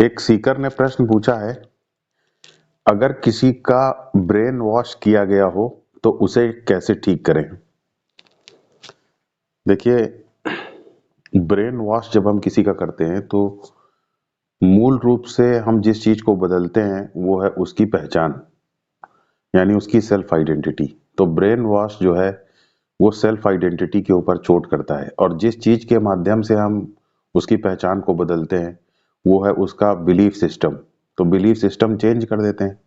एक सीकर ने प्रश्न पूछा है, अगर किसी का ब्रेन वॉश किया गया हो तो उसे कैसे ठीक करें। देखिए, ब्रेन वॉश जब हम किसी का करते हैं तो मूल रूप से हम जिस चीज को बदलते हैं वो है उसकी पहचान, यानी उसकी सेल्फ आइडेंटिटी। तो ब्रेन वॉश जो है वो सेल्फ आइडेंटिटी के ऊपर चोट करता है, और जिस चीज के माध्यम से हम उसकी पहचान को बदलते हैं वो है उसका बिलीफ सिस्टम। तो बिलीफ सिस्टम चेंज कर देते हैं,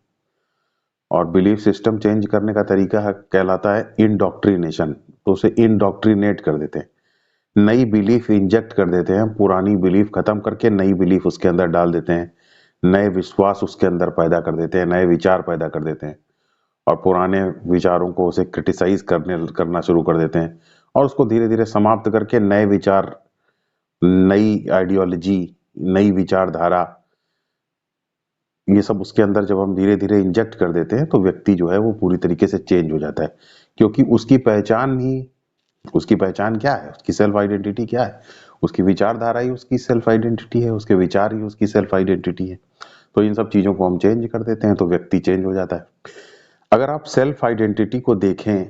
और बिलीफ सिस्टम चेंज करने का तरीका है कहलाता है इंडोक्ट्रिनेशन। तो उसे इंडोक्ट्रिनेट कर देते हैं, नई बिलीफ इंजेक्ट कर देते हैं, पुरानी बिलीफ खत्म करके नई बिलीफ उसके अंदर डाल देते हैं, नए विश्वास उसके अंदर पैदा कर देते हैं, नए विचार पैदा कर देते हैं, और पुराने विचारों को उसे क्रिटिसाइज करना शुरू कर देते हैं, और उसको धीरे धीरे समाप्त करके नए विचार, नई आइडियोलॉजी, नई विचारधारा, ये सब उसके अंदर जब हम धीरे धीरे इंजेक्ट कर देते हैं तो व्यक्ति जो है वो पूरी तरीके से चेंज हो जाता है। क्योंकि उसकी पहचान ही, उसकी पहचान क्या है, उसकी सेल्फ आइडेंटिटी क्या है, उसकी विचारधारा ही उसकी सेल्फ आइडेंटिटी है, उसके विचार ही उसकी सेल्फ आइडेंटिटी है। तो इन सब चीजों को हम चेंज कर देते हैं तो व्यक्ति चेंज हो जाता है। अगर आप सेल्फ आइडेंटिटी को देखें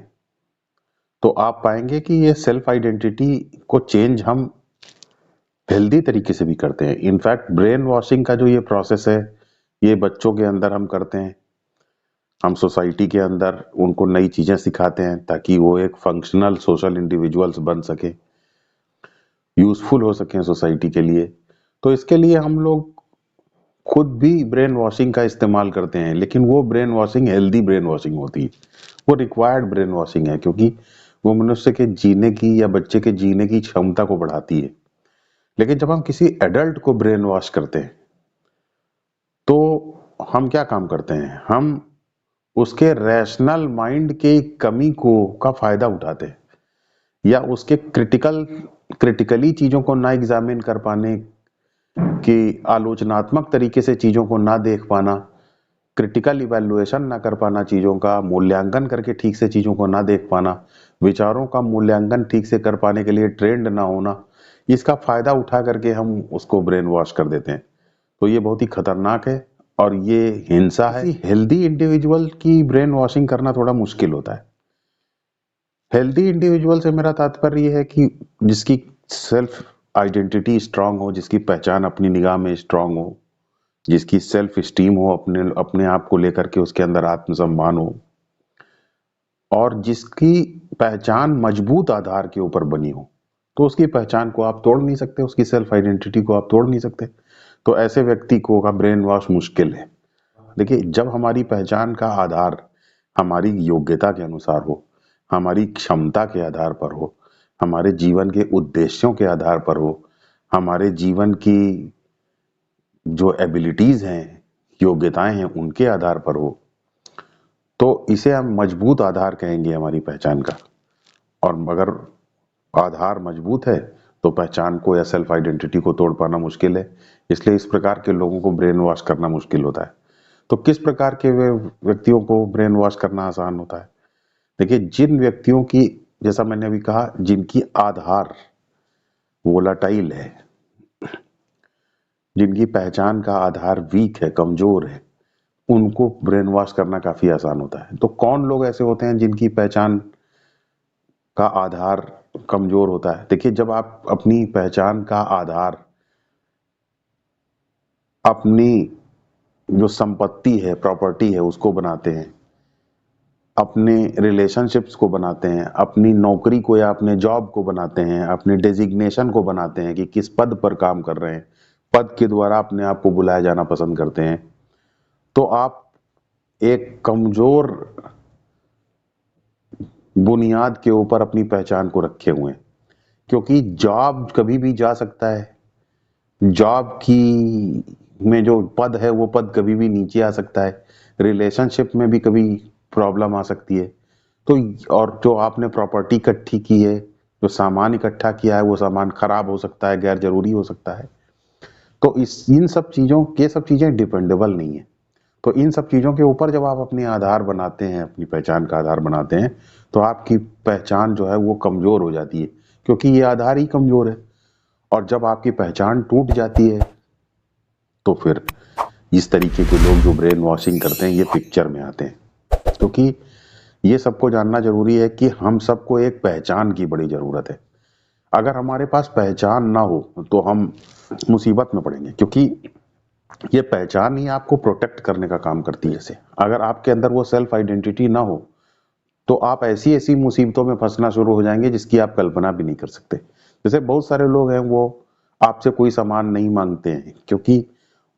तो आप पाएंगे कि ये सेल्फ आइडेंटिटी को चेंज हम हेल्दी तरीके से भी करते हैं। इनफैक्ट ब्रेन वॉशिंग का जो ये प्रोसेस है ये बच्चों के अंदर हम करते हैं, हम सोसाइटी के अंदर उनको नई चीजें सिखाते हैं ताकि वो एक फंक्शनल सोशल इंडिविजुअल्स बन सके, यूजफुल हो सकें सोसाइटी के लिए। तो इसके लिए हम लोग खुद भी ब्रेन वॉशिंग का इस्तेमाल करते हैं, लेकिन वो brain washing healthy brain washing होती है, वो रिक्वायर्ड ब्रेन वॉशिंग है, क्योंकि वो मनुष्य के जीने की या बच्चे के जीने की क्षमता को बढ़ाती है। लेकिन जब हम किसी एडल्ट को ब्रेन वॉश करते हैं तो हम क्या काम करते हैं, हम उसके रैशनल माइंड के कमी को का फायदा उठाते हैं, या उसके क्रिटिकली चीजों को ना एग्जामिन कर पाने की, आलोचनात्मक तरीके से चीजों को ना देख पाना, क्रिटिकल इवैल्यूएशन ना कर पाना, चीजों का मूल्यांकन करके ठीक से चीजों को ना देख पाना, विचारों का मूल्यांकन ठीक से कर पाने के लिए ट्रेंड ना होना, इसका फायदा उठा करके हम उसको ब्रेन वॉश कर देते हैं। तो ये बहुत ही खतरनाक है और ये हिंसा है। हेल्दी इंडिविजुअल की ब्रेन वॉशिंग करना थोड़ा मुश्किल होता है। हेल्दी इंडिविजुअल से मेरा तात्पर्य ये है कि जिसकी सेल्फ आइडेंटिटी स्ट्रांग हो, जिसकी पहचान अपनी निगाह में स्ट्रांग हो, जिसकी सेल्फ स्टीम हो, अपने अपने आप को लेकर के उसके अंदर आत्मसम्मान हो, और जिसकी पहचान मजबूत आधार के ऊपर बनी हो। तो उसकी पहचान को आप तोड़ नहीं सकते, उसकी सेल्फ आइडेंटिटी को आप तोड़ नहीं सकते। तो ऐसे व्यक्ति को का ब्रेन वॉश मुश्किल है। देखिए, जब हमारी पहचान का आधार हमारी योग्यता के अनुसार हो, हमारी क्षमता के आधार पर हो, हमारे जीवन के उद्देश्यों के आधार पर हो, हमारे जीवन की जो एबिलिटीज हैं, योग्यताएं हैं, उनके आधार पर हो, तो इसे हम मजबूत आधार कहेंगे हमारी पहचान का। और अगर आधार मजबूत है तो पहचान को या सेल्फ आइडेंटिटी को तोड़ पाना मुश्किल है। इसलिए इस प्रकार के लोगों को ब्रेन वॉश करना मुश्किल होता है। तो किस प्रकार के व्यक्तियों को ब्रेन वॉश करना आसान होता है? देखिए, जिन व्यक्तियों की, जैसा मैंने अभी कहा, जिनकी आधार वोलाटाइल है, जिनकी पहचान का आधार वीक है, कमजोर है, उनको ब्रेन वॉश करना काफी आसान होता है। तो कौन लोग ऐसे होते हैं जिनकी पहचान का आधार कमजोर होता है? देखिए, जब आप अपनी पहचान का आधार अपनी जो संपत्ति है, प्रॉपर्टी है, उसको बनाते हैं, अपने रिलेशनशिप्स को बनाते हैं, अपनी नौकरी को या अपने जॉब को बनाते हैं, अपने डेजिग्नेशन को बनाते हैं कि किस पद पर काम कर रहे हैं, पद के द्वारा अपने आप को बुलाया जाना पसंद करते हैं, तो आप एक कमजोर बुनियाद के ऊपर अपनी पहचान को रखे हुए हैं। क्योंकि जॉब कभी भी जा सकता है, जॉब की में जो पद है वो पद कभी भी नीचे आ सकता है, रिलेशनशिप में भी कभी प्रॉब्लम आ सकती है। तो और जो आपने प्रॉपर्टी इकट्ठी की है, जो सामान इकट्ठा किया है, वो सामान खराब हो सकता है, गैर जरूरी हो सकता है। तो इस इन सब चीजों के, सब चीजें डिपेंडेबल नहीं है। तो इन सब चीजों के ऊपर जब आप अपनी आधार बनाते हैं, अपनी पहचान का आधार बनाते हैं, तो आपकी पहचान जो है वो कमजोर हो जाती है, क्योंकि ये आधार ही कमजोर है। और जब आपकी पहचान टूट जाती है तो फिर इस तरीके के लोग जो ब्रेन वॉशिंग करते हैं ये पिक्चर में आते हैं। क्योंकि ये सबको जानना जरूरी है कि हम सबको एक पहचान की बड़ी जरूरत है। अगर हमारे पास पहचान ना हो तो हम मुसीबत में पड़ेंगे, क्योंकि ये पहचान ही आपको प्रोटेक्ट करने का काम करती है। जैसे अगर आपके अंदर वो सेल्फ आइडेंटिटी ना हो तो आप ऐसी ऐसी मुसीबतों में फंसना शुरू हो जाएंगे जिसकी आप कल्पना भी नहीं कर सकते। जैसे बहुत सारे लोग हैं वो आपसे कोई सामान नहीं मांगते हैं क्योंकि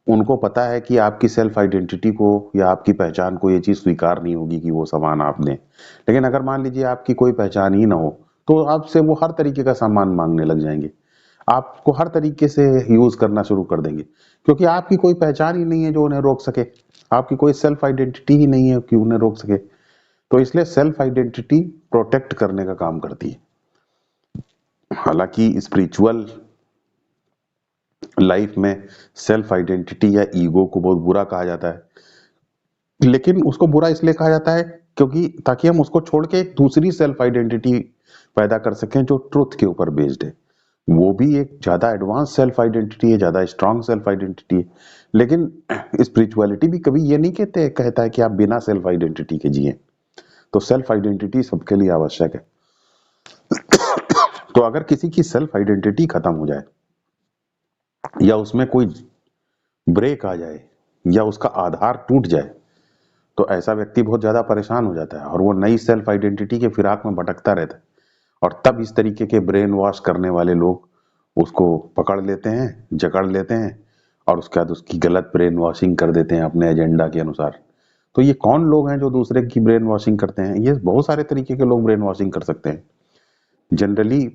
उनको पता है कि आपकी सेल्फ आइडेंटिटी को या आपकी पहचान को ये चीज स्वीकार नहीं होगी कि वो सामान आप दें। लेकिन अगर मान लीजिए आपकी कोई पहचान ही ना हो तो आपसे वो हर तरीके का सामान मांगने लग जाएंगे, आपको हर तरीके से यूज करना शुरू कर देंगे, क्योंकि आपकी कोई पहचान ही नहीं है जो उन्हें रोक सके, आपकी कोई सेल्फ आइडेंटिटी ही नहीं है कि उन्हें रोक सके। तो इसलिए सेल्फ आइडेंटिटी प्रोटेक्ट करने का काम करती है। हालांकि स्पिरिचुअल लाइफ में सेल्फ आइडेंटिटी या ईगो को बहुत बुरा कहा जाता है, लेकिन उसको बुरा इसलिए कहा जाता है क्योंकि ताकि हम उसको छोड़ के एक दूसरी सेल्फ आइडेंटिटी पैदा कर सकें जो ट्रुथ के ऊपर बेस्ड है। वो भी एक ज्यादा एडवांस सेल्फ आइडेंटिटी है, ज्यादा स्ट्रांग सेल्फ आइडेंटिटी है। लेकिन स्पिरिचुअलिटी भी कभी ये नहीं कहता है कि आप बिना सेल्फ आइडेंटिटी के जिए। तो सेल्फ आइडेंटिटी सबके लिए आवश्यक है। तो अगर किसी की सेल्फ आइडेंटिटी खत्म हो जाए या उसमें कोई ब्रेक आ जाए या उसका आधार टूट जाए तो ऐसा व्यक्ति बहुत ज्यादा परेशान हो जाता है और वो नई सेल्फ आइडेंटिटी के फिराक में भटकता रहता है। और तब इस तरीके के ब्रेन वॉश करने वाले लोग उसको पकड़ लेते हैं, जकड़ लेते हैं और उसके बाद उसकी गलत ब्रेन वॉशिंग कर देते हैं अपने एजेंडा के अनुसार। तो ये कौन लोग हैं जो दूसरे की ब्रेन वॉशिंग करते हैं? ये बहुत सारे तरीके के लोग ब्रेन वॉशिंग कर सकते हैं। जनरली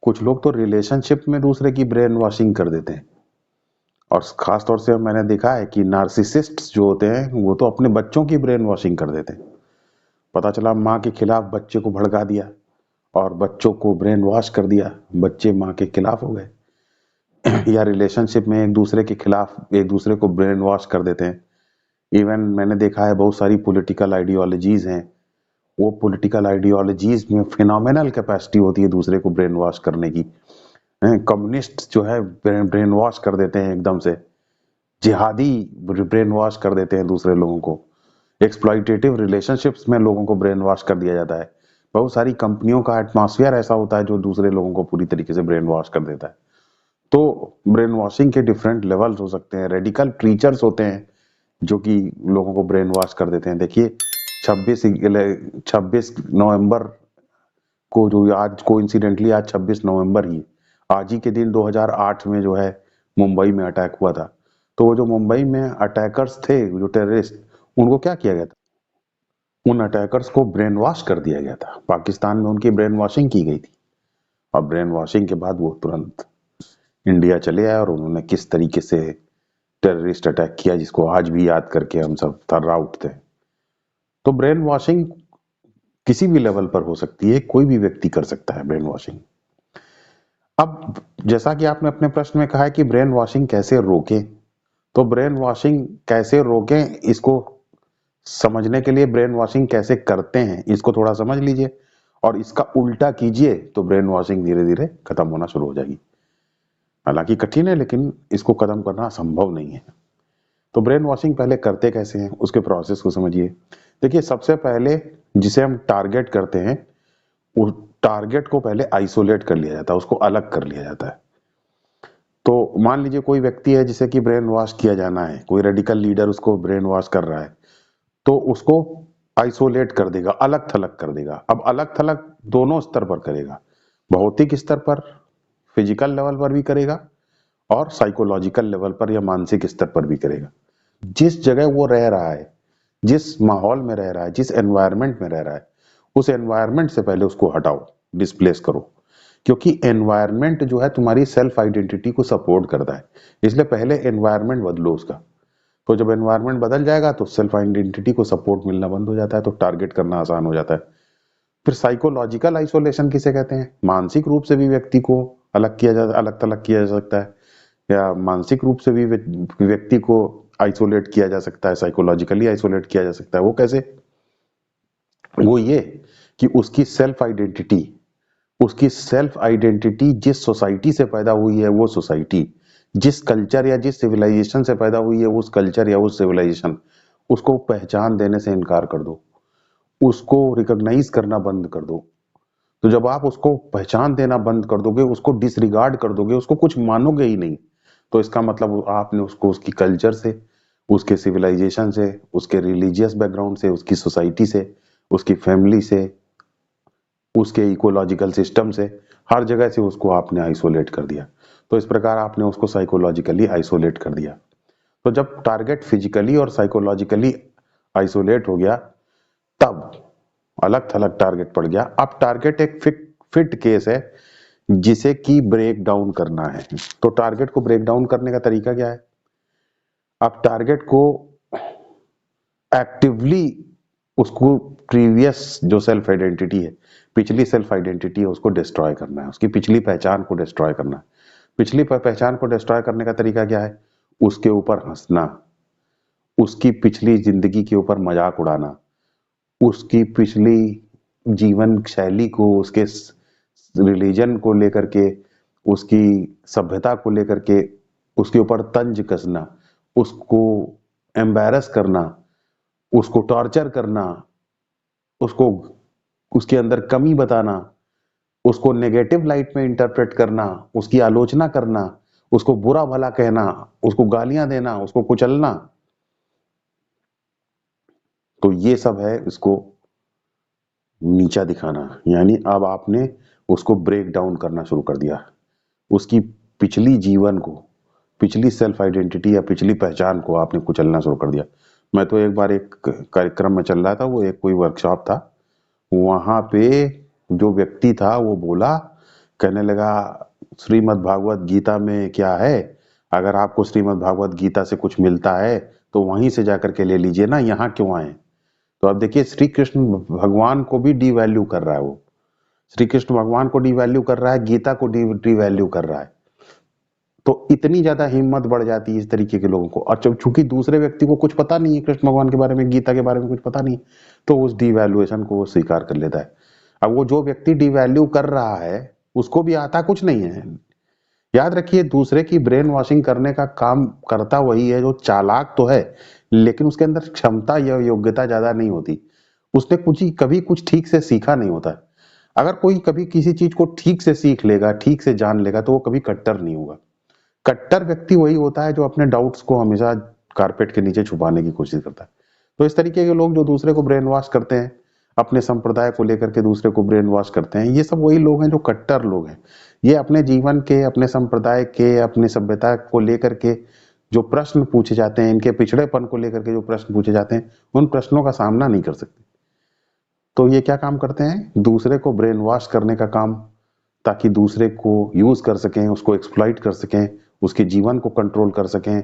कुछ लोग तो रिलेशनशिप में दूसरे की ब्रेन वॉशिंग कर देते हैं, और खास तौर से मैंने देखा है कि नार्सिसिस्ट्स जो होते हैं वो तो अपने बच्चों की ब्रेन वॉशिंग कर देते हैं। पता चला माँ के खिलाफ बच्चे को भड़का दिया और बच्चों को ब्रेन वॉश कर दिया, बच्चे माँ के खिलाफ हो गए। या रिलेशनशिप में एक दूसरे के खिलाफ एक दूसरे को ब्रेन वॉश कर देते हैं। इवन मैंने देखा है बहुत सारी पॉलिटिकल आइडियोलॉजीज हैं, वो पॉलिटिकल आइडियोलॉजीज में फिनोमिनल कैपेसिटी होती है दूसरे को ब्रेन वॉश करने की। कम्युनिस्ट जो है ब्रेन वॉश कर देते हैं एकदम से, जिहादी ब्रेन वॉश कर देते हैं दूसरे लोगों को, एक्सप्लॉइटेटिव रिलेशनशिप्स में लोगों को ब्रेन वॉश कर दिया जाता है। बहुत सारी कंपनियों का एटमॉस्फेयर ऐसा होता है जो दूसरे लोगों को पूरी तरीके से ब्रेन वॉश कर देता है। तो ब्रेन वॉशिंग के डिफरेंट लेवल्स हो सकते हैं। रेडिकल प्रीचर्स होते हैं जो कि लोगों को ब्रेन वॉश कर देते हैं। देखिए 26 नवंबर को, जो आज कोइंसिडेंटली आज 26 नवंबर ही, आज ही के दिन 2008 में जो है मुंबई में अटैक हुआ था। तो वो जो मुंबई में अटैकर्स थे, जो टेररिस्ट, उनको क्या किया गया था? उन अटैकर्स को ब्रेन वॉश कर दिया गया था। पाकिस्तान में उनकी ब्रेन वॉशिंग की गई थी और ब्रेन वॉशिंग के बाद वो तुरंत इंडिया चले आए और उन्होंने किस तरीके से टेररिस्ट अटैक किया जिसको आज भी याद करके हम सब थर्रा उठते हैं। तो ब्रेन वॉशिंग किसी भी लेवल पर हो सकती है, कोई भी व्यक्ति कर सकता है ब्रेन वॉशिंग। अब जैसा कि आपने अपने प्रश्न में कहा है कि ब्रेन वॉशिंग कैसे रोकें, तो ब्रेन वॉशिंग कैसे रोकें इसको समझने के लिए ब्रेन वॉशिंग कैसे करते हैं इसको थोड़ा समझ लीजिए और इसका उल्टा कीजिए तो ब्रेन वॉशिंग धीरे धीरे खत्म होना शुरू हो जाएगी। हालांकि कठिन है लेकिन इसको खत्म करना संभव नहीं है। तो ब्रेन वॉशिंग पहले करते कैसे हैं उसके प्रोसेस को समझिए। देखिए सबसे पहले जिसे हम टारगेट करते हैं उस टारगेट को पहले आइसोलेट कर लिया जाता है, उसको अलग कर लिया जाता है। तो मान लीजिए कोई व्यक्ति है जिसे कि ब्रेन वॉश किया जाना है, कोई रेडिकल लीडर उसको ब्रेन वॉश कर रहा है, तो उसको आइसोलेट कर देगा, अलग थलग कर देगा। अब अलग थलग दोनों स्तर पर करेगा, भौतिक स्तर पर, फिजिकल लेवल पर भी करेगा और साइकोलॉजिकल लेवल पर या मानसिक स्तर पर भी करेगा। जिस जगह वो रह रहा है, जिस माहौल में रह रहा है, जिस एनवायरनमेंट में रह रहा है, उस एनवायरनमेंट से पहले उसको हटाओ, डिस्प्लेस करो। क्योंकि एनवायरनमेंट जो है तुम्हारी सेल्फ आइडेंटिटी को सपोर्ट करता है, इसलिए पहले एनवायरनमेंट बदलो उसका। तो जब एनवायरनमेंट बदल जाएगा तो सेल्फ आइडेंटिटी को सपोर्ट मिलना बंद हो जाता है, तो टारगेट करना आसान हो जाता है। फिर साइकोलॉजिकल आइसोलेशन किसे कहते हैं? मानसिक रूप से भी व्यक्ति को अलग थलग किया जा सकता है, या मानसिक रूप से भी व्यक्ति को आइसोलेट किया जा सकता है, साइकोलॉजिकली आइसोलेट किया जा सकता है। वो कैसे? वो ये कि उसकी सेल्फ आइडेंटिटी जिस सोसाइटी से पैदा हुई है वो सोसाइटी जिस कल्चर या जिस सिविलाइजेशन से पैदा हुई है, उस कल्चर या उस सिविलाइजेशन, उसको पहचान देने से इनकार कर दो, उसको रिकॉग्नाइज करना बंद कर दो। तो जब आप उसको पहचान देना बंद कर दोगे, उसको डिसरिगार्ड कर दोगे, उसको कुछ मानोगे ही नहीं, तो इसका मतलब आपने उसको उसकी कल्चर से, उसके सिविलाइजेशन से, उसके रिलीजियस बैकग्राउंड से, उसकी सोसाइटी से, उसकी फैमिली से, उसके इकोलॉजिकल सिस्टम से, हर जगह से उसको आपने आइसोलेट कर दिया। तो इस प्रकार आपने उसको साइकोलॉजिकली आइसोलेट कर दिया। तो जब टारगेट फिजिकली और साइकोलॉजिकली आइसोलेट हो गया, तब अलग थलग टारगेट पड़ गया। अब टारगेट एक फिट केस है जिसे की ब्रेक डाउन करना है। तो टारगेट को ब्रेक डाउन करने का तरीका क्या है? आप टारगेट को एक्टिवली, उसको प्रीवियस जो सेल्फ आइडेंटिटी है, पिछली सेल्फ आइडेंटिटी है, उसको डिस्ट्रॉय करना है, उसकी पिछली पहचान को डिस्ट्रॉय करना है। पिछली पहचान को डिस्ट्रॉय करने का तरीका क्या है? उसके ऊपर हंसना, उसकी पिछली जिंदगी के ऊपर मजाक उड़ाना, उसकी पिछली जीवन शैली को, उसके रिलीजन को लेकर के, उसकी सभ्यता को लेकर के उसके ऊपर तंज कसना, उसको एम्बैरस करना, उसको टॉर्चर करना, उसको उसके अंदर कमी बताना, उसको नेगेटिव लाइट में इंटरप्रेट करना, उसकी आलोचना करना, उसको बुरा भला कहना, उसको गालियां देना, उसको कुचलना। तो ये सब है इसको नीचा दिखाना। यानी अब आपने उसको ब्रेक डाउन करना शुरू कर दिया, उसकी पिछली जीवन को, पिछली सेल्फ आइडेंटिटी या पिछली पहचान को आपने कुचलना शुरू कर दिया। मैं तो एक बार एक कार्यक्रम में चल रहा था, वो एक कोई वर्कशॉप था, वहां पे जो व्यक्ति था वो बोला, कहने लगा श्रीमद् भागवत गीता में क्या है, अगर आपको श्रीमद् भागवत गीता से कुछ मिलता है तो वहीं से जाकर के ले लीजिए ना, यहाँ क्यों आए? तो अब देखिए, श्री कृष्ण भगवान को भी डिवैल्यू कर रहा है वो, श्री कृष्ण भगवान को डिवैल्यू कर रहा है, गीता को डिवैल्यू कर रहा है। तो इतनी ज्यादा हिम्मत बढ़ जाती है इस तरीके के लोगों को। और चूंकि दूसरे व्यक्ति को कुछ पता नहीं है कृष्ण भगवान के बारे में, गीता के बारे में कुछ पता नहीं, तो उस डिवैल्यूएशन को वो स्वीकार कर लेता है। अब वो जो व्यक्ति डिवैल्यू कर रहा है उसको भी आता कुछ नहीं है। याद रखिए, दूसरे की ब्रेन वॉशिंग करने का काम करता वही है जो चालाक तो है, लेकिन उसके अंदर क्षमता या योग्यता ज्यादा नहीं होती, उसने कुछ ही कभी कुछ ठीक से सीखा नहीं होता। अगर कोई कभी किसी चीज को ठीक से सीख लेगा, ठीक से जान लेगा, तो वो कभी कट्टर नहीं होगा। कट्टर व्यक्ति वही होता है जो अपने डाउट्स को हमेशा कारपेट के नीचे छुपाने की कोशिश करता है। तो इस तरीके के लोग जो दूसरे को ब्रेन वॉश करते हैं, अपने संप्रदाय को लेकर के दूसरे को ब्रेन वॉश करते हैं, ये सब वही लोग हैं जो कट्टर लोग हैं। ये अपने जीवन के, अपने संप्रदाय के, अपनी सभ्यता को लेकर के जो प्रश्न पूछे जाते हैं, इनके पिछड़ेपन को लेकर के जो प्रश्न पूछे जाते हैं, उन प्रश्नों का सामना नहीं कर सकते। तो ये क्या काम करते हैं? दूसरे को ब्रेन वॉश करने का काम, ताकि दूसरे को यूज कर सकें, उसको एक्सप्लॉइट कर सकें, उसके जीवन को कंट्रोल कर सकें,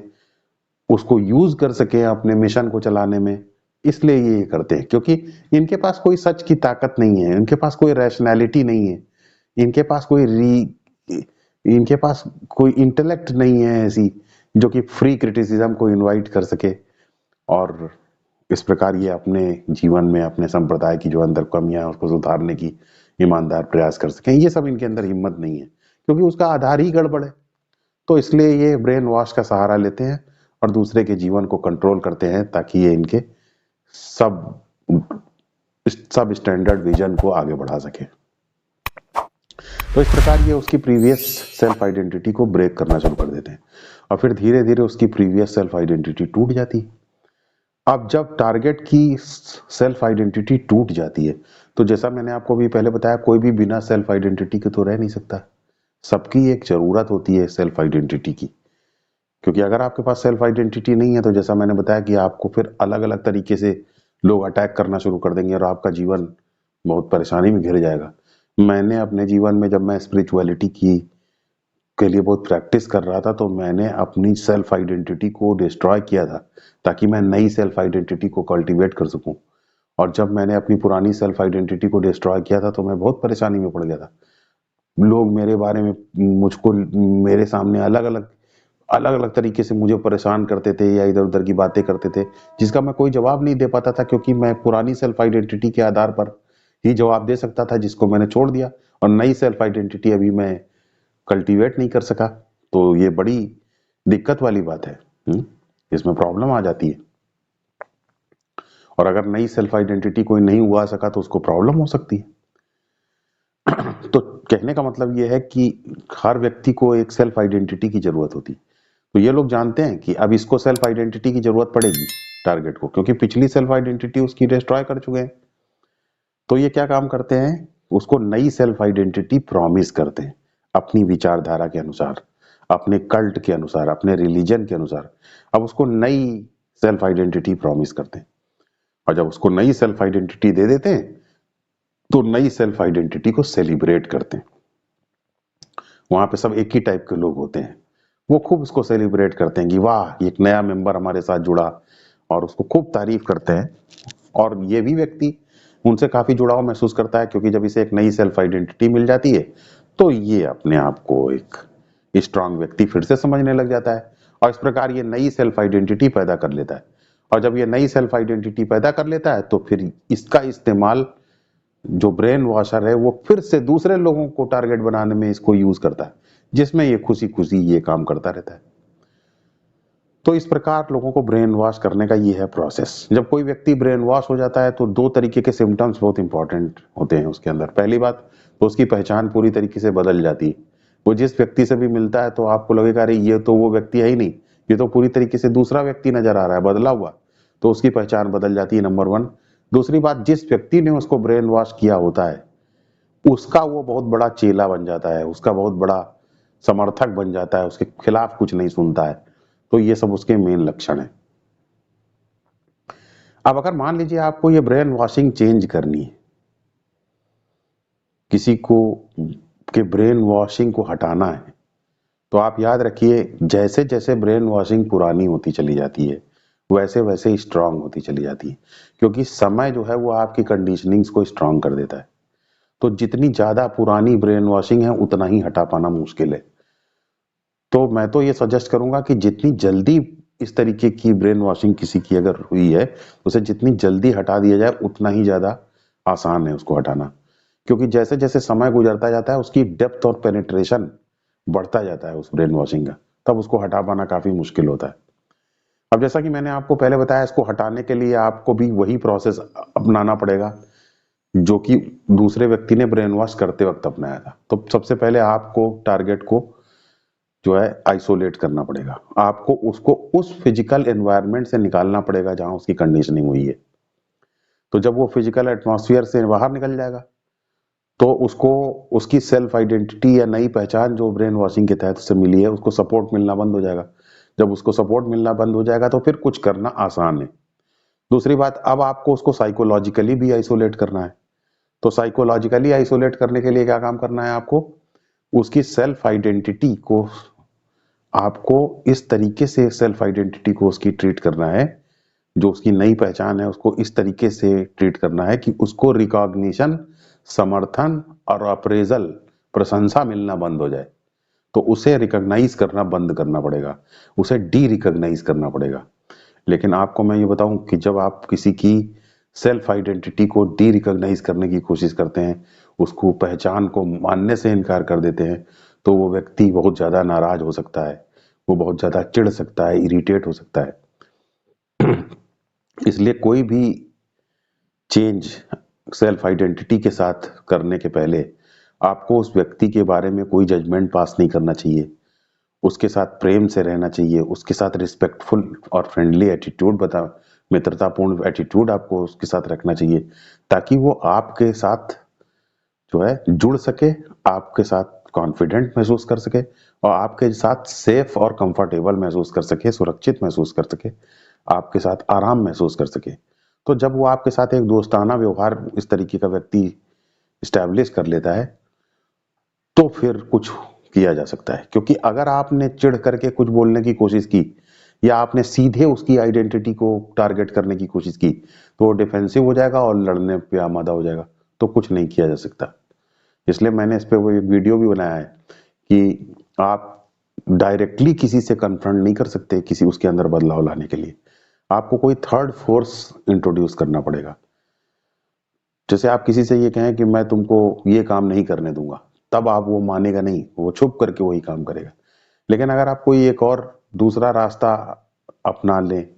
उसको यूज कर सकें अपने मिशन को चलाने में। इसलिए ये करते हैं, क्योंकि इनके पास कोई सच की ताकत नहीं है, इनके पास कोई रैशनैलिटी नहीं है, इनके पास इनके पास कोई इंटेलेक्ट नहीं है ऐसी जो कि फ्री क्रिटिसिज्म को इनवाइट कर सके, और इस प्रकार ये अपने जीवन में अपने संप्रदाय की जो अंदर कमियां हैं उसको सुधारने की ईमानदार प्रयास कर सकें। ये सब इनके अंदर हिम्मत नहीं है, क्योंकि उसका आधार ही गड़बड़ है। तो इसलिए ये ब्रेन वॉश का सहारा लेते हैं और दूसरे के जीवन को कंट्रोल करते हैं, ताकि ये इनके सब सब स्टैंडर्ड विजन को आगे बढ़ा सके। तो इस प्रकार ये उसकी प्रीवियस सेल्फ आइडेंटिटी को ब्रेक करना शुरू कर देते हैं, और फिर धीरे धीरे उसकी प्रीवियस सेल्फ आइडेंटिटी टूट जाती है। अब जब टारगेट की सेल्फ आइडेंटिटी टूट जाती है, तो जैसा मैंने आपको भी पहले बताया, कोई भी बिना सेल्फ आइडेंटिटी के तो रह नहीं सकता। सबकी एक जरूरत होती है सेल्फ आइडेंटिटी की, क्योंकि अगर आपके पास सेल्फ आइडेंटिटी नहीं है तो जैसा मैंने बताया कि आपको फिर अलग अलग तरीके से लोग अटैक करना शुरू कर देंगे और आपका जीवन बहुत परेशानी में घिर जाएगा। मैंने अपने जीवन में, जब मैं स्पिरिचुअलिटी की के लिए बहुत प्रैक्टिस कर रहा था, तो मैंने अपनी सेल्फ आइडेंटिटी को डिस्ट्रॉय किया था, ताकि मैं नई सेल्फ आइडेंटिटी को कल्टीवेट कर सकूं। और जब मैंने अपनी पुरानी सेल्फ आइडेंटिटी को डिस्ट्रॉय किया था तो मैं बहुत परेशानी में पड़ गया था। लोग मेरे बारे में, मुझको, मेरे सामने अलग अलग तरीके से मुझे परेशान करते थे या इधर उधर की बातें करते थे, जिसका मैं कोई जवाब नहीं दे पाता था, क्योंकि मैं पुरानी सेल्फ आइडेंटिटी के आधार पर ही जवाब दे सकता था, जिसको मैंने छोड़ दिया, और नई सेल्फ आइडेंटिटी अभी मैं कल्टीवेट नहीं कर सका। तो ये बड़ी दिक्कत वाली बात है। इसमें प्रॉब्लम आ जाती है। और अगर नई सेल्फ आइडेंटिटी कोई नहीं उगा सका तो उसको प्रॉब्लम हो सकती है। तो कहने का मतलब ये है कि हर व्यक्ति को एक सेल्फ आइडेंटिटी की जरूरत होती है। तो ये लोग जानते हैं कि अब इसको सेल्फ आइडेंटिटी की जरूरत पड़ेगी टारगेट को, क्योंकि पिछली सेल्फ आइडेंटिटी उसकी डिस्ट्रॉय कर चुके हैं। तो ये क्या काम करते हैं, उसको नई सेल्फ आइडेंटिटी प्रॉमिस करते हैं अपनी विचारधारा के अनुसार, अपने कल्ट के अनुसार, अपने रिलीजन के अनुसार। अब उसको नई सेल्फ आइडेंटिटी प्रॉमिस करते हैं, और जब उसको नई सेल्फ आइडेंटिटी दे देते हैं तो नई सेल्फ आइडेंटिटी को सेलिब्रेट करते हैं। वहां पे सब एक ही टाइप के लोग होते हैं, वो खूब उसको सेलिब्रेट करते हैं कि वाह एक नया मेंबर हमारे साथ जुड़ा, और उसको खूब तारीफ करते हैं। और ये भी व्यक्ति उनसे काफी जुड़ाव महसूस करता है, क्योंकि जब इसे एक नई सेल्फ आइडेंटिटी मिल जाती है तो ये अपने आप को एक स्ट्रांग व्यक्ति फिर से समझने लग जाता है, और इस प्रकार ये नई सेल्फ आइडेंटिटी पैदा कर लेता है। और जब ये नई सेल्फ आइडेंटिटी पैदा कर लेता है तो फिर इसका इस्तेमाल जो ब्रेन वॉशर है वो फिर से दूसरे लोगों को टारगेट बनाने में इसको यूज करता है, जिसमें ये खुशी खुशी ये काम करता रहता है। तो इस प्रकार लोगों को ब्रेन वॉश करने का ये है प्रोसेस। जब कोई व्यक्ति ब्रेन वॉश हो जाता है तो दो तरीके के सिम्टम्स बहुत इंपॉर्टेंट होते हैं उसके अंदर। पहली बात तो उसकी पहचान पूरी तरीके से बदल जाती है। वो जिस व्यक्ति से भी मिलता है तो आपको लगेगा अरे ये तो वो व्यक्ति है ही नहीं, ये तो पूरी तरीके से दूसरा व्यक्ति नजर आ रहा है, बदला हुआ। तो उसकी पहचान बदल जाती है, नंबर वन। दूसरी बात, जिस व्यक्ति ने उसको ब्रेन वॉश किया होता है उसका वो बहुत बड़ा चेला बन जाता है, उसका बहुत बड़ा समर्थक बन जाता है, उसके खिलाफ कुछ नहीं सुनता है। तो ये सब उसके मेन लक्षण है। अब अगर मान लीजिए आपको ये ब्रेन वॉशिंग चेंज करनी है, किसी को के ब्रेन वॉशिंग को हटाना है, तो आप याद रखिए जैसे जैसे ब्रेन वॉशिंग पुरानी होती चली जाती है वैसे वैसे स्ट्रांग होती चली जाती है, क्योंकि समय जो है वो आपकी कंडीशनिंग्स को स्ट्रांग कर देता है। तो जितनी ज्यादा पुरानी ब्रेन वॉशिंग है उतना ही हटा पाना मुश्किल है। तो मैं तो ये सजेस्ट करूंगा कि जितनी जल्दी इस तरीके की ब्रेन वॉशिंग किसी की अगर हुई है, उसे जितनी जल्दी हटा दिया जाए उतना ही ज्यादा आसान है उसको हटाना। क्योंकि जैसे जैसे समय गुजरता जाता है उसकी डेप्थ और पेनिट्रेशन बढ़ता जाता है उस ब्रेन वॉशिंग का, तब उसको हटा पाना काफी मुश्किल होता है। अब जैसा कि मैंने आपको पहले बताया, इसको हटाने के लिए आपको भी वही प्रोसेस अपनाना पड़ेगा जो कि दूसरे व्यक्ति ने ब्रेन वॉश करते वक्त अपनाया था। तो सबसे पहले आपको टारगेट को जो है आइसोलेट करना पड़ेगा, आपको उसको उस फिजिकल एनवायरनमेंट से निकालना पड़ेगा जहां उसकी कंडीशनिंग हुई है। तो जब वो फिजिकल एटमॉस्फेयर से बाहर निकल जाएगा तो उसको उसकी सेल्फ आइडेंटिटी या नई पहचान जो ब्रेन वॉशिंग के तहत से मिली है उसको सपोर्ट मिलना बंद हो जाएगा। जब उसको सपोर्ट मिलना बंद हो जाएगा तो फिर कुछ करना आसान है। दूसरी बात, अब आपको उसको साइकोलॉजिकली भी आइसोलेट करना है। तो साइकोलॉजिकली आइसोलेट करने के लिए क्या काम करना है आपको, उसकी सेल्फ आइडेंटिटी को आपको इस तरीके से सेल्फ आइडेंटिटी को उसकी ट्रीट करना है, जो उसकी नई पहचान है उसको इस तरीके से ट्रीट करना है कि उसको रिकॉग्निशन, समर्थन और अप्रेजल, प्रशंसा मिलना बंद हो जाए। तो उसे रिकॉग्नाइज करना बंद करना पड़ेगा, उसे डी रिकॉग्नाइज करना पड़ेगा। लेकिन आपको मैं ये बताऊं कि जब आप किसी की सेल्फ आइडेंटिटी को डी रिकॉग्नाइज करने की कोशिश करते हैं, उसको पहचान को मानने से इनकार कर देते हैं, तो वो व्यक्ति बहुत ज्यादा नाराज हो सकता है, वो बहुत ज्यादा चिढ़ सकता है, इरिटेट हो सकता है। इसलिए कोई भी चेंज सेल्फ आइडेंटिटी के साथ करने के पहले आपको उस व्यक्ति के बारे में कोई जजमेंट पास नहीं करना चाहिए, उसके साथ प्रेम से रहना चाहिए, उसके साथ रिस्पेक्टफुल और फ्रेंडली एटीट्यूड मित्रतापूर्ण एटीट्यूड आपको उसके साथ रखना चाहिए, ताकि वो आपके साथ जो है जुड़ सके, आपके साथ कॉन्फिडेंट महसूस कर सके और आपके साथ सेफ और कंफर्टेबल महसूस कर सके, सुरक्षित महसूस कर सके, आपके साथ आराम महसूस कर सके। तो जब वो आपके साथ एक दोस्ताना व्यवहार इस तरीके का व्यक्ति स्टैब्लिश कर लेता है तो फिर कुछ किया जा सकता है। क्योंकि अगर आपने चिढ़ करके कुछ बोलने की कोशिश की या आपने सीधे उसकी आइडेंटिटी को टारगेट करने की कोशिश की तो वो डिफेंसिव हो जाएगा और लड़ने पे आमादा हो जाएगा, तो कुछ नहीं किया जा सकता। इसलिए मैंने इस पे वो एक वीडियो भी बनाया है कि आप डायरेक्टली किसी से कन्फ्रंट नहीं कर सकते किसी उसके अंदर बदलाव लाने के लिए, आपको कोई थर्ड फोर्स इंट्रोड्यूस करना पड़ेगा। जैसे आप किसी से ये कहें कि मैं तुमको ये काम नहीं करने दूंगा, तब आप वो मानेगा नहीं, वो छुप करके वही काम करेगा। लेकिन अगर आप कोई एक और दूसरा रास्ता अपना लें,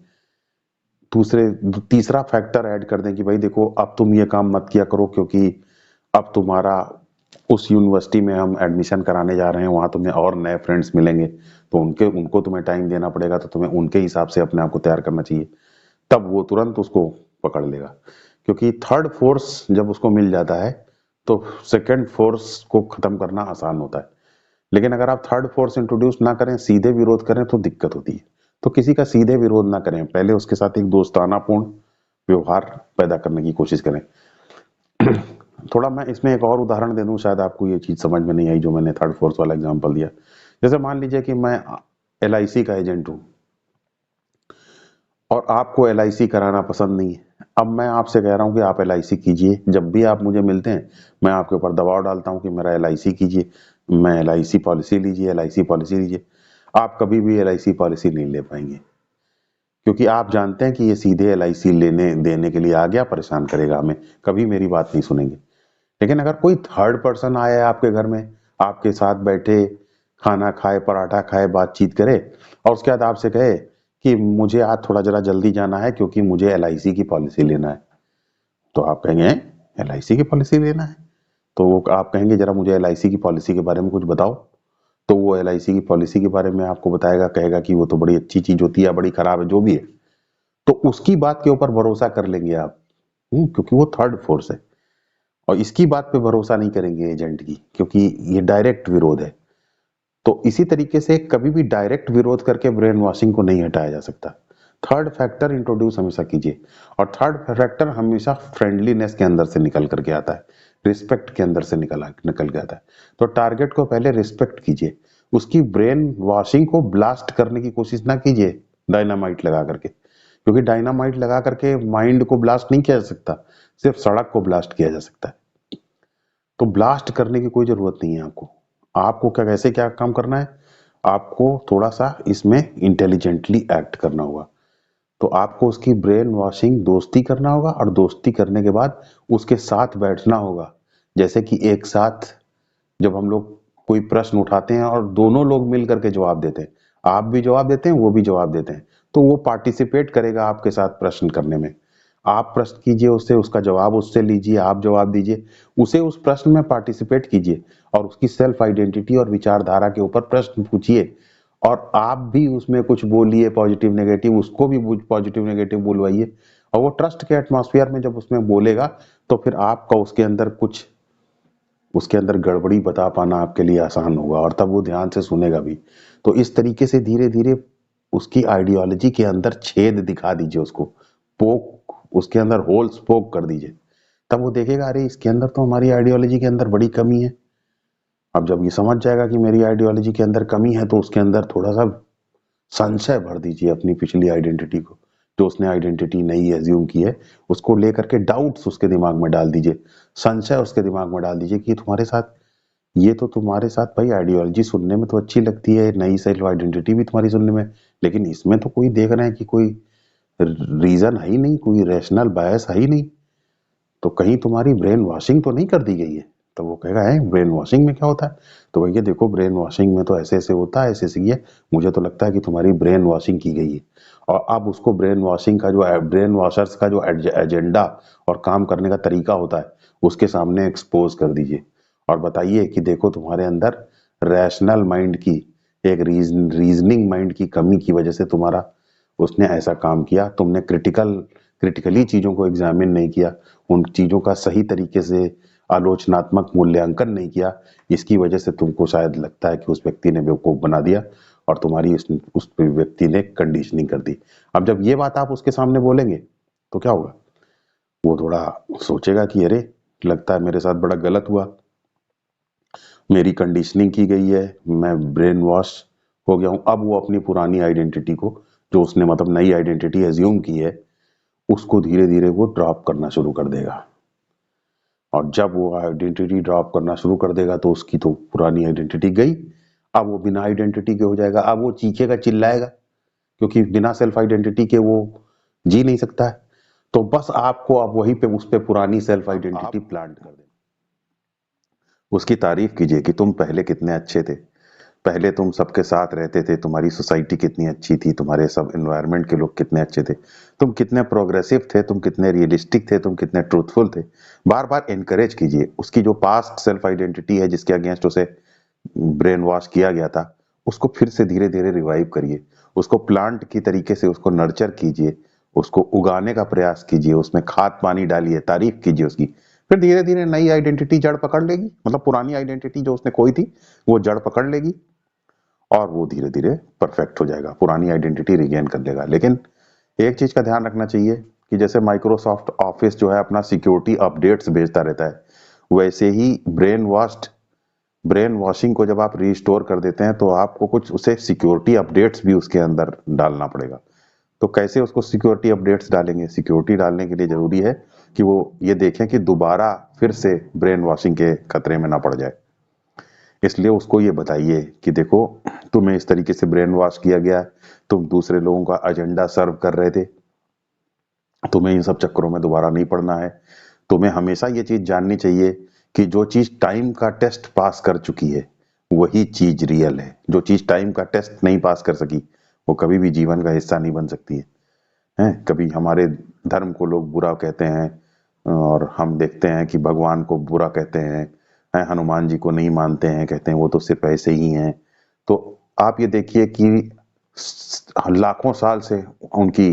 तीसरा फैक्टर ऐड कर दें कि भाई देखो अब तुम ये काम मत किया करो, क्योंकि अब तुम्हारा उस यूनिवर्सिटी में हम एडमिशन कराने जा रहे हैं, वहां तुम्हें और नए फ्रेंड्स मिलेंगे, तो उनको तुम्हें टाइम देना पड़ेगा, तो तुम्हें उनके हिसाब से अपने आप को तैयार करना चाहिए। तब वो तुरंत उसको पकड़ लेगा, क्योंकि थर्ड फोर्स जब उसको मिल जाता है तो सेकंड फोर्स को खत्म करना आसान होता है। लेकिन अगर आप थर्ड फोर्स इंट्रोड्यूस ना करें, सीधे विरोध करें, तो दिक्कत होती है। तो किसी का सीधे विरोध ना करें, पहले उसके साथ एक दोस्तानापूर्ण व्यवहार पैदा करने की कोशिश करें। थोड़ा मैं इसमें एक और उदाहरण दे दूं, शायद आपको ये चीज समझ में नहीं आई जो मैंने थर्ड फोर्स वाला एग्जांपल दिया। जैसे मान लीजिए कि मैं LIC का एजेंट हूं और आपको LIC कराना पसंद नहीं है। अब मैं आपसे कह रहा हूं कि आप LIC कीजिए, जब भी आप मुझे मिलते हैं मैं आपके ऊपर दबाव डालता हूं कि मेरा LIC कीजिए, मैं LIC पॉलिसी लीजिए, LIC पॉलिसी लीजिए। आप कभी भी LIC पॉलिसी नहीं ले पाएंगे, क्योंकि आप जानते हैं कि ये सीधे LIC लेने देने के लिए आ गया, परेशान करेगा हमें, कभी मेरी बात नहीं सुनेंगे। लेकिन अगर कोई थर्ड पर्सन आया है आपके घर में, आपके साथ बैठे, खाना खाए, पराठा खाए, बातचीत करे, और उसके बाद आपसे कहे कि मुझे आज थोड़ा जरा जल्दी जाना है क्योंकि मुझे LIC की पॉलिसी लेना है, तो आप कहेंगे LIC की पॉलिसी लेना है? तो वो आप कहेंगे जरा मुझे LIC की पॉलिसी के बारे में कुछ बताओ। तो वो LIC की पॉलिसी के बारे में आपको बताएगा, कहेगा कि वो तो बड़ी अच्छी चीज होती है, बड़ी खराब है, जो भी है। तो उसकी बात के ऊपर भरोसा कर लेंगे आप, क्योंकि वो थर्ड फोर्स है। और इसकी बात पे भरोसा नहीं करेंगे एजेंट की, क्योंकि ये डायरेक्ट विरोध है। तो इसी तरीके से कभी भी डायरेक्ट विरोध करके ब्रेन वॉशिंग को नहीं हटाया जा सकता। थर्ड फैक्टर इंट्रोड्यूस हमेशा कीजिए, और थर्ड फैक्टर हमेशा फ्रेंडलीनेस के अंदर से निकल करके आता है, रिस्पेक्ट के अंदर से निकल के आता है। तो टारगेट को पहले रिस्पेक्ट कीजिए, उसकी ब्रेन वॉशिंग को ब्लास्ट करने की कोशिश ना कीजिए डायनामाइट लगा करके, क्योंकि डायनामाइट लगा करके माइंड को ब्लास्ट नहीं किया जा सकता, सिर्फ सड़क को ब्लास्ट किया जा सकता है। तो ब्लास्ट करने की कोई जरूरत नहीं है आपको। आपको क्या काम करना है, आपको थोड़ा सा इसमें इंटेलिजेंटली एक्ट करना होगा। तो आपको उसकी ब्रेन वॉशिंग, दोस्ती करना होगा, और दोस्ती करने के बाद उसके साथ बैठना होगा। जैसे कि एक साथ जब हम लोग कोई प्रश्न उठाते हैं और दोनों लोग मिल करके जवाब देते हैं, आप भी जवाब देते हैं, वो भी जवाब देते हैं, तो वो पार्टिसिपेट करेगा आपके साथ प्रश्न करने में। आप प्रश्न कीजिए उससे, उसका जवाब उससे लीजिए, आप जवाब दीजिए, उसे उस प्रश्न में पार्टिसिपेट कीजिए, और उसकी सेल्फ आइडेंटिटी और विचारधारा के ऊपर प्रश्न पूछिए, और आप भी उसमें कुछ बोलिए पॉजिटिव नेगेटिव, उसको भी पॉजिटिव नेगेटिव बोलवाइए। और वो ट्रस्ट के एटमॉस्फेयर में जब उसमें बोलेगा, तो फिर आपका उसके अंदर गड़बड़ी बता पाना आपके लिए आसान होगा, और तब वो ध्यान से सुनेगा भी। तो इस तरीके से धीरे धीरे उसकी आइडियोलॉजी के अंदर छेद दिखा दीजिए, उसको पोक, उसके अंदर होल्स पोक कर दीजिए। तब वो देखेगा अरे इसके अंदर तो हमारी आइडियोलॉजी के अंदर बड़ी कमी है। अब जब ये समझ जाएगा कि मेरी आइडियोलॉजी के अंदर कमी है, तो उसके अंदर थोड़ा सा संशय भर दीजिए अपनी पिछली आइडेंटिटी को, जो उसने आइडेंटिटी नई एज्यूम की है, उसको लेकर के डाउट्स उसके दिमाग में डाल दीजिए, संशय उसके दिमाग में डाल दीजिए कि तुम्हारे साथ भाई आइडियोलॉजी सुनने में तो अच्छी लगती है, नई सेल्फ आइडेंटिटी भी तुम्हारी सुनने में, लेकिन इसमें तो कोई देख रहे हैं कि कोई रीजन है ही नहीं, कोई रैशनल बायस है ही नहीं, तो कहीं तुम्हारी ब्रेन वॉशिंग तो नहीं कर दी गई है। तो वो कहेगा है ब्रेन वॉशिंग में क्या होता है? तो भैया देखो ब्रेन वॉशिंग में तो ऐसे ऐसे होता है, ऐसे ऐसे ये, मुझे तो लगता है कि तुम्हारी ब्रेन वॉशिंग की गई है। और अब उसको ब्रेन वॉशिंग का जो ब्रेन वॉशर्स का जो एजेंडा और काम करने का तरीका होता है, उसके सामने एक्सपोज कर दीजिए, और बताइए कि देखो तुम्हारे अंदर रैशनल माइंड की, एक रीजनिंग माइंड की कमी की वजह से तुम्हारा उसने ऐसा काम किया, तुमने क्रिटिकली चीजों को एग्जामिन नहीं किया, उन चीजों का सही तरीके से आलोचनात्मक मूल्यांकन नहीं किया, इसकी वजह से तुमको शायद लगता है कि उस व्यक्ति ने बेवकूफ बना दिया, और तुम्हारी उस व्यक्ति ने कंडीशनिंग कर दी। अब जब ये बात आप उसके सामने बोलेंगे, तो क्या होगा, वो थोड़ा सोचेगा कि अरे लगता है मेरे साथ बड़ा गलत हुआ, मेरी कंडीशनिंग की गई है, मैं ब्रेन वॉश हो गया हूं। अब वो अपनी पुरानी आइडेंटिटी को, जो उसने मतलब नई आइडेंटिटी एज्यूम की है, उसको धीरे धीरे वो ड्रॉप करना शुरू कर देगा। और जब वो आइडेंटिटी ड्रॉप करना शुरू कर देगा, तो उसकी तो पुरानी आइडेंटिटी गई, अब वो बिना आइडेंटिटी के हो जाएगा। अब वो चीखेगा, चिल्लाएगा, क्योंकि बिना सेल्फ आइडेंटिटी के वो जी नहीं सकता है। तो बस आपको अब वहीं पे उस पे पुरानी सेल्फ आइडेंटिटी प्लांट कर दें, उसकी तारीफ कीजिए कि तुम पहले कितने अच्छे थे, पहले तुम सबके साथ रहते थे, तुम्हारी सोसाइटी कितनी अच्छी थी, तुम्हारे सब एनवायरनमेंट के लोग कितने अच्छे थे, तुम कितने प्रोग्रेसिव थे, तुम कितने रियलिस्टिक थे, तुम कितने ट्रूथफुल थे। बार बार एनकरेज कीजिए उसकी जो पास्ट सेल्फ आइडेंटिटी है जिसके अगेंस्ट उसे ब्रेन वॉश किया गया था, उसको फिर से धीरे धीरे रिवाइव करिए, उसको प्लांट की तरीके से उसको नर्चर कीजिए, उसको उगाने का प्रयास कीजिए, उसमें खाद पानी डालिए, तारीफ कीजिए उसकी। फिर धीरे धीरे नई आइडेंटिटी जड़ पकड़ लेगी, मतलब पुरानी आइडेंटिटी जो उसने खोई थी वो जड़ पकड़ लेगी और वो धीरे धीरे परफेक्ट हो जाएगा, पुरानी आइडेंटिटी रिगेन कर लेगा। लेकिन एक चीज का ध्यान रखना चाहिए कि जैसे माइक्रोसॉफ्ट ऑफिस जो है अपना सिक्योरिटी अपडेट्स भेजता रहता है, वैसे ही ब्रेन वॉशिंग को जब आप रिस्टोर कर देते हैं तो आपको कुछ उसे सिक्योरिटी अपडेट्स भी उसके अंदर डालना पड़ेगा। तो कैसे उसको सिक्योरिटी अपडेट्स डालेंगे? सिक्योरिटी डालने के लिए जरूरी है कि वो ये देखें कि दोबारा फिर से ब्रेन वॉशिंग के खतरे में ना पड़ जाए। इसलिए उसको ये बताइए कि देखो, तुम्हें इस तरीके से ब्रेन वॉश किया गया है, तुम दूसरे लोगों का एजेंडा सर्व कर रहे थे, तुम्हें इन सब चक्करों में दोबारा नहीं पड़ना है। तुम्हें हमेशा ये चीज जाननी चाहिए कि जो चीज टाइम का टेस्ट पास कर चुकी है वही चीज रियल है। जो चीज टाइम का टेस्ट नहीं पास कर सकी वो कभी भी जीवन का हिस्सा नहीं बन सकती है। हैं? कभी हमारे धर्म को लोग बुरा कहते हैं और हम देखते हैं कि भगवान को बुरा कहते हैं, हनुमान जी को नहीं मानते हैं, कहते हैं वो तो सिर्फ ऐसे ही हैं। तो आप ये देखिए कि लाखों साल से उनकी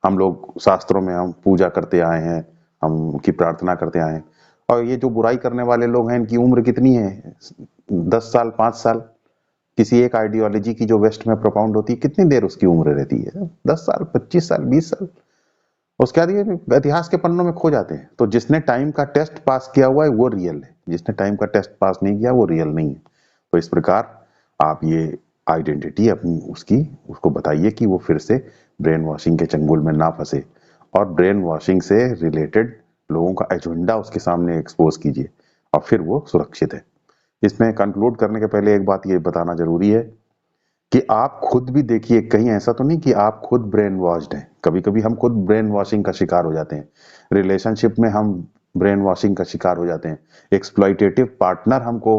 हम लोग शास्त्रों में हम पूजा करते आए हैं, हम उनकी प्रार्थना करते आए हैं। और ये जो बुराई करने वाले लोग हैं इनकी उम्र कितनी है? 10 साल, 5 साल। किसी एक आइडियोलॉजी की जो वेस्ट में प्रोपाउंड होती है कितनी देर उसकी उम्र रहती है? 10 साल, 25 साल, 20 साल। उसके बाद ये इतिहास के पन्नों में खो जाते हैं। तो जिसने टाइम का टेस्ट पास किया हुआ है वो रियल है, जिसने टाइम का टेस्ट पास नहीं किया वो रियल नहीं है। तो इस प्रकार आप ये आइडेंटिटी अपनी उसकी उसको बताइए कि वो फिर से ब्रेन वॉशिंग के चंगुल में ना फंसे, और ब्रेन वॉशिंग से रिलेटेड लोगों का एजेंडा उसके सामने एक्सपोज कीजिए और फिर वो सुरक्षित है। इसमें कंक्लूड करने के पहले एक बात ये बताना जरूरी है कि आप खुद भी देखिए, कहीं ऐसा तो नहीं कि आप खुद ब्रेन वॉश्ड हैं। कभी कभी हम खुद ब्रेन वॉशिंग का शिकार हो जाते हैं, रिलेशनशिप में हम ब्रेन वॉशिंग का शिकार हो जाते हैं, एक्सप्लॉइटेटिव पार्टनर हमको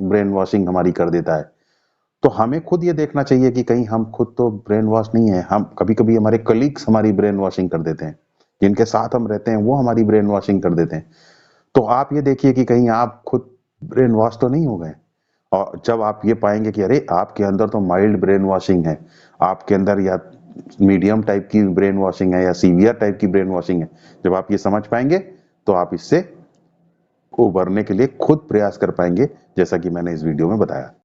ब्रेन वॉशिंग हमारी कर देता है। तो हमें खुद ये देखना चाहिए कि कहीं हम खुद तो ब्रेन वॉश नहीं है। हम कभी कभी हमारे कलीग्स हमारी ब्रेन वॉशिंग कर देते हैं, जिनके साथ हम रहते हैं वो हमारी ब्रेन वॉशिंग कर देते हैं। तो आप ये देखिए कि कहीं आप खुद ब्रेन वॉश तो नहीं हो गए। और जब आप ये पाएंगे कि अरे आपके अंदर तो माइल्ड ब्रेन वॉशिंग है, आपके अंदर या मीडियम टाइप की ब्रेन वॉशिंग है या सीवियर टाइप की ब्रेन वॉशिंग है, जब आप ये समझ पाएंगे तो आप इससे उभरने के लिए खुद प्रयास कर पाएंगे, जैसा कि मैंने इस वीडियो में बताया।